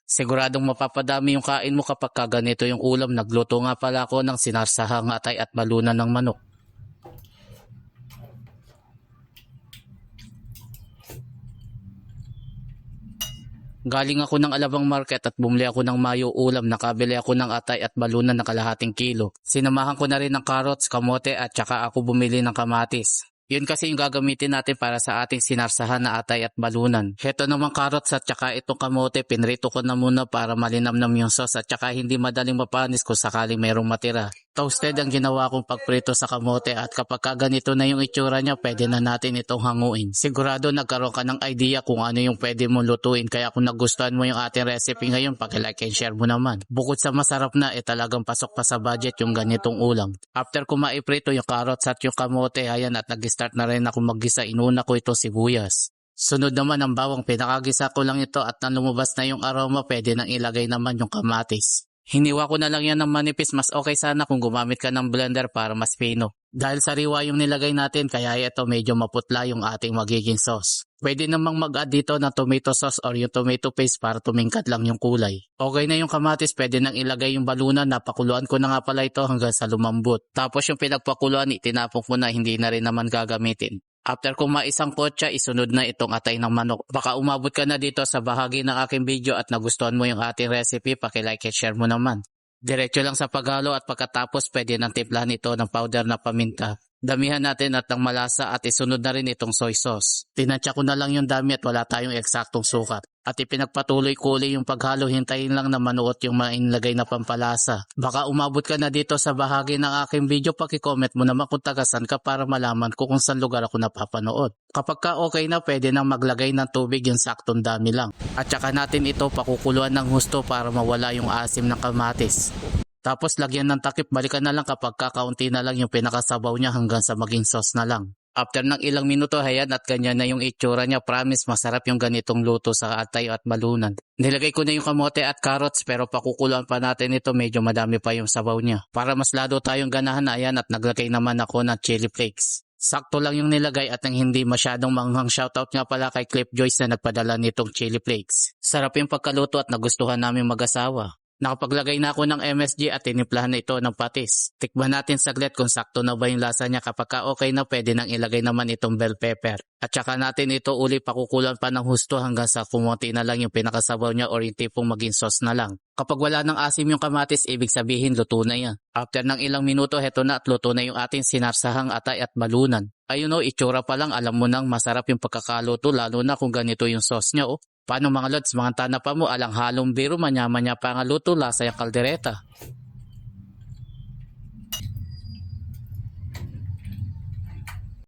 Siguradong mapapadami yung kain mo kapag ganito yung ulam. Nagluto nga pala ako ng sinarsahang atay at balunan ng manok. Galing ako ng Alabang Market at bumili ako ng mayo ulam. Nakabili ako ng atay at balunan na kalahating kilo. Sinamahan ko na rin ng carrots, kamote at saka ako bumili ng kamatis. Yun kasi yung gagamitin natin para sa ating sinarsahan na atay at balunan. Heto naman carrots at saka itong kamote, pinrito ko na muna para malinamnam yung sauce at saka hindi madaling mapanis kung sakaling mayroong matira. Toasted ang ginawa kong pagprito sa kamote at kapag ganito na yung itsura niya, pwede na natin itong hanguin. Sigurado nagkaroon ka ng idea kung ano yung pwede mong lutuin, kaya kung nagustuhan mo yung ating recipe ngayon, paki-like and share mo naman. Bukod sa masarap na, talagang pasok pa sa budget yung ganitong ulam. After ko maiprito yung carrots at yung kamote, ayan at nag-start na rin ako maggisa. Inuna ko ito sibuyas. Sunod naman ang bawang, pinakagisa ko lang ito at nang lumabas na yung aroma, pwede nang ilagay naman yung kamatis. Hiniwa ko na lang yan ng manipis, mas okay sana kung gumamit ka ng blender para mas pino. Dahil sariwa yung nilagay natin, kaya ito medyo maputla yung ating magiging sauce. Pwede namang mag-add dito ng tomato sauce or yung tomato paste para tumingkad lang yung kulay. Okay na yung kamatis, pwede nang ilagay yung balunan. Napakuluan ko na nga pala ito hanggang sa lumambot. Tapos yung pinagpakuluan, itinapon ko na, hindi na rin naman gagamitin. After kung maisang kotsa, isunod na itong atay ng manok. Baka umabot ka na dito sa bahagi ng aking video at nagustuhan mo yung ating recipe, paki-like and share mo naman. Diretso lang sa paghalo at pagkatapos pwede nang timplahan ito ng powder na paminta. Damihan natin at ng malasa at isunod na rin itong soy sauce. Tinansya ko na lang yung dami at wala tayong eksaktong sukat. At ipinagpatuloy ko ulit yung paghalo, hintayin lang na manuot yung mainlagay na pampalasa. Baka umabot ka na dito sa bahagi ng aking video, paki-comment mo naman kung tagasan ka para malaman ko kung saan lugar ako napapanood. Kapag ka okay na, pwede nang maglagay ng tubig, yung saktong dami lang. At saka natin ito pakukuluan ng husto para mawala yung asim ng kamatis. Tapos lagyan ng takip, balikan na lang kapag kakaunti na lang yung pinakasabaw niya hanggang sa maging sauce na lang. After ng ilang minuto, hayan at ganyan na yung itsura niya. Promise, masarap yung ganitong luto sa atay at balunan. Nilagay ko na yung kamote at carrots pero pakukuluan pa natin ito, medyo madami pa yung sabaw niya. Para mas lalo tayong ganahan, ayan at naglagay naman ako ng chili flakes. Sakto lang yung nilagay at nang hindi masyadong manghang. Shoutout nga pala kay Clip Joyce na nagpadala nitong chili flakes. Sarap yung pagkaluto at nagustuhan namin mag-asawa. Nakapaglagay na ako ng MSG at tinimplahan na ito ng patis. Tikman natin saglit kung sakto na ba yung lasa niya. Kapag okay na, pwede nang ilagay naman itong bell pepper. At saka natin ito uli pakukulan pa ng husto hanggang sa kumonti na lang yung pinakasabaw niya or yung tipong maging sauce na lang. Kapag wala ng asim yung kamatis, ibig sabihin luto na yan. After ng ilang minuto, heto na at luto na yung ating sinarsahang atay at balunan. Ayun o, itsura pa lang, alam mo nang masarap yung pagkakaluto, lalo na kung ganito yung sauce niya o. Paano mga lods, mga tana pa mo, alang halong biro, manya-manya pa nga luto, lasa yung kaldereta.